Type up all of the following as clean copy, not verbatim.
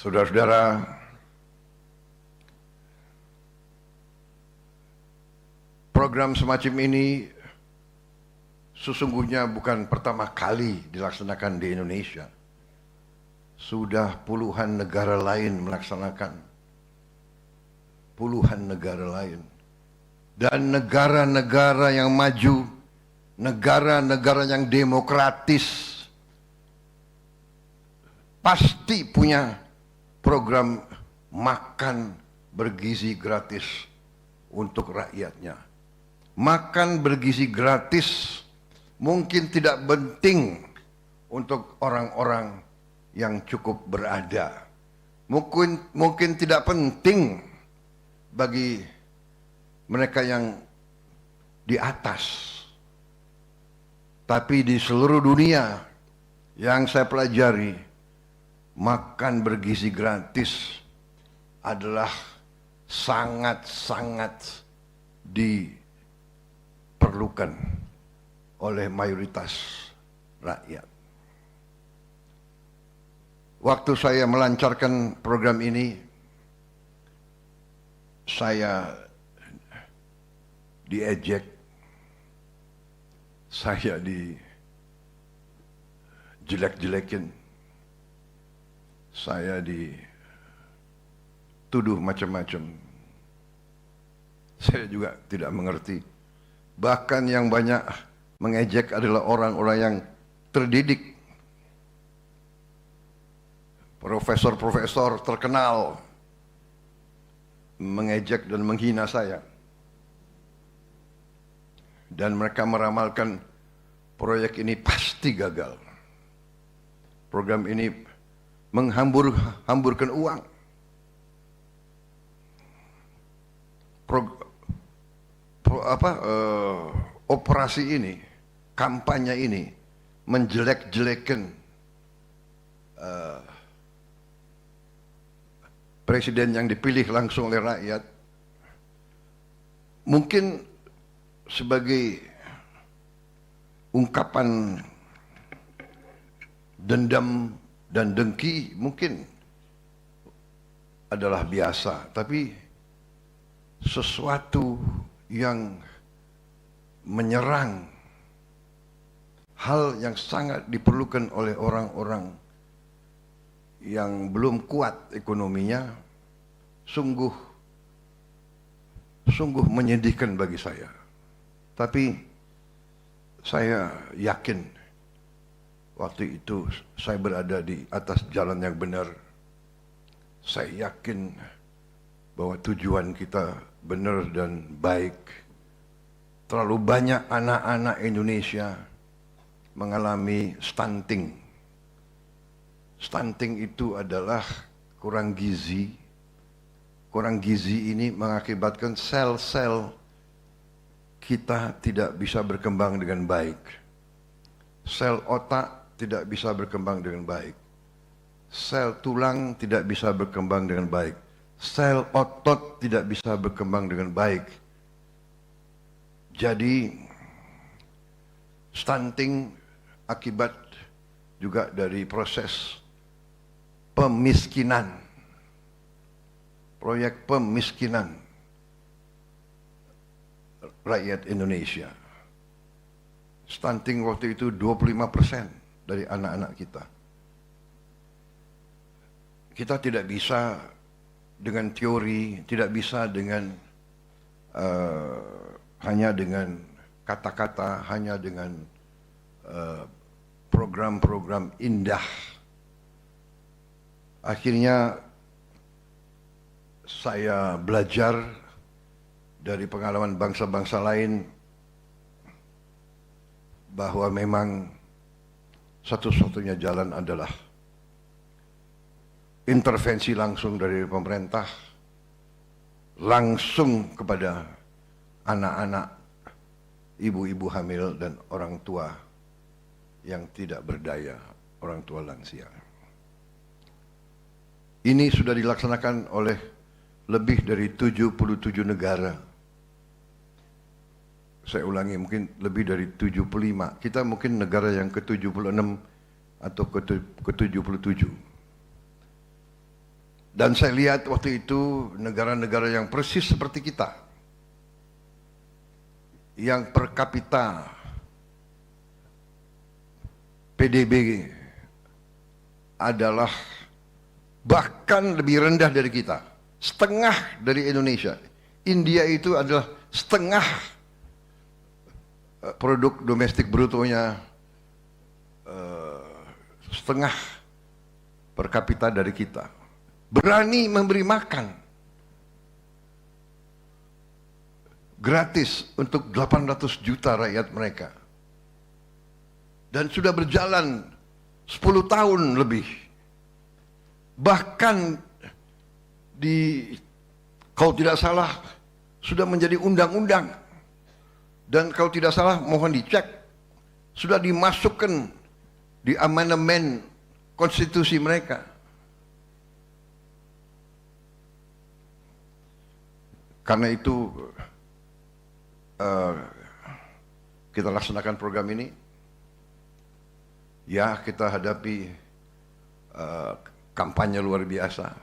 Saudara-saudara, program semacam ini sesungguhnya bukan pertama kali dilaksanakan di Indonesia. Sudah puluhan negara lain melaksanakan. Puluhan negara lain. Dan negara-negara yang maju, negara-negara yang demokratis, pasti punya program makan bergizi gratis untuk rakyatnya. Makan bergizi gratis mungkin tidak penting untuk orang-orang yang cukup berada. Mungkin tidak penting bagi mereka yang di atas. Tapi di seluruh dunia yang saya pelajari, makan bergizi gratis adalah sangat-sangat diperlukan oleh mayoritas rakyat. Waktu saya melancarkan program ini, saya diejek, saya dijelek-jelekin, saya dituduh macam-macam. Saya juga tidak mengerti. Bahkan yang banyak mengejek adalah orang-orang yang terdidik. Profesor-profesor terkenal mengejek dan menghina saya. Dan mereka meramalkan proyek ini pasti gagal. Program ini menghamburkan uang. Operasi ini, kampanye ini menjelek-jelekan presiden yang dipilih langsung oleh rakyat. Mungkin sebagai ungkapan dendam dan dengki mungkin adalah biasa, tapi sesuatu yang menyerang hal yang sangat diperlukan oleh orang-orang yang belum kuat ekonominya sungguh menyedihkan bagi saya. Tapi saya yakin waktu itu saya berada di atas jalan yang benar. Saya yakin bahwa tujuan kita benar dan baik. Terlalu banyak anak-anak Indonesia mengalami stunting. Stunting itu adalah kurang gizi. Kurang gizi ini mengakibatkan sel-sel kita tidak bisa berkembang dengan baik. Sel otak tidak bisa berkembang dengan baik. Sel tulang tidak bisa berkembang dengan baik. Sel otot tidak bisa berkembang dengan baik. Jadi stunting akibat juga dari proses pemiskinan. Proyek pemiskinan rakyat Indonesia. Stunting waktu itu 25% dari anak-anak kita. Kita tidak bisa dengan teori, tidak bisa dengan hanya dengan kata-kata, hanya dengan program-program indah. Akhirnya saya belajar dari pengalaman bangsa-bangsa lain bahwa memang satu-satunya jalan adalah intervensi langsung dari pemerintah, langsung kepada anak-anak, ibu-ibu hamil dan orang tua yang tidak berdaya, orang tua lansia. Ini sudah dilaksanakan oleh lebih dari 77 negara. Saya ulangi, mungkin lebih dari 75. Kita mungkin negara yang ke-76 atau ke-77. Dan saya lihat waktu itu negara-negara yang persis seperti kita, yang per kapita PDB adalah bahkan lebih rendah dari kita, setengah dari Indonesia. India itu adalah setengah produk domestik brutonya, setengah per kapita dari kita. Berani memberi makan gratis untuk 800 juta rakyat mereka. Dan sudah berjalan 10 tahun lebih. Bahkan kalau tidak salah sudah menjadi undang-undang. Dan kalau tidak salah mohon dicek, sudah dimasukkan di amandemen konstitusi mereka. Karena itu kita laksanakan program ini. Ya, kita hadapi kampanye luar biasa,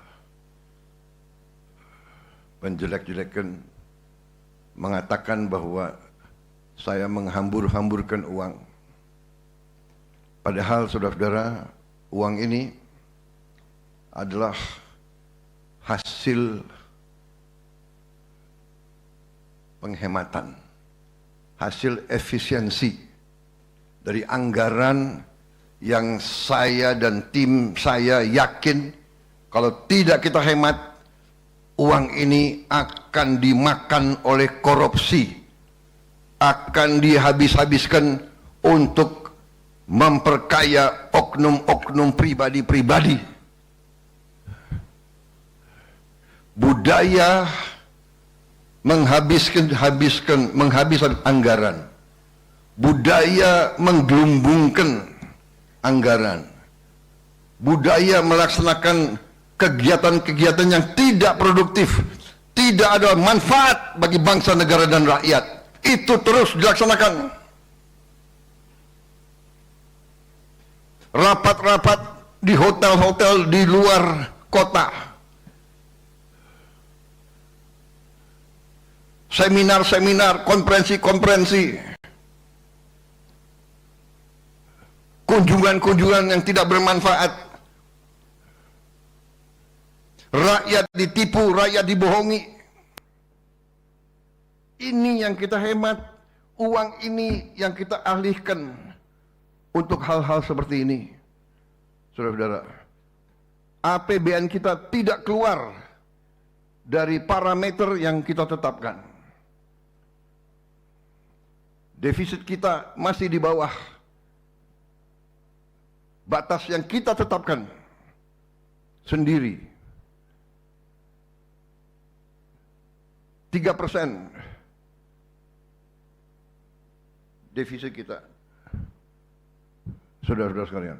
menjelek-jelekan, mengatakan bahwa saya menghambur-hamburkan uang. Padahal saudara-saudara, uang ini adalah hasil penghematan, hasil efisiensi dari anggaran yang saya dan tim saya yakin kalau tidak kita hemat, uang ini akan dimakan oleh korupsi, akan dihabis-habiskan untuk memperkaya oknum-oknum pribadi-pribadi. Budaya menghabiskan anggaran, budaya menggelumbungkan anggaran, budaya melaksanakan kegiatan-kegiatan yang tidak produktif, tidak ada manfaat bagi bangsa, negara, dan rakyat. Itu terus dilaksanakan. Rapat-rapat di hotel-hotel di luar kota, seminar-seminar, konferensi-konferensi, kunjungan-kunjungan yang tidak bermanfaat. Rakyat ditipu, rakyat dibohongi. Ini yang kita hemat, uang ini yang kita alihkan untuk hal-hal seperti ini. Saudara-saudara, APBN kita tidak keluar dari parameter yang kita tetapkan. Defisit kita masih di bawah batas yang kita tetapkan sendiri. 3% defisit kita, saudara-saudara sekalian.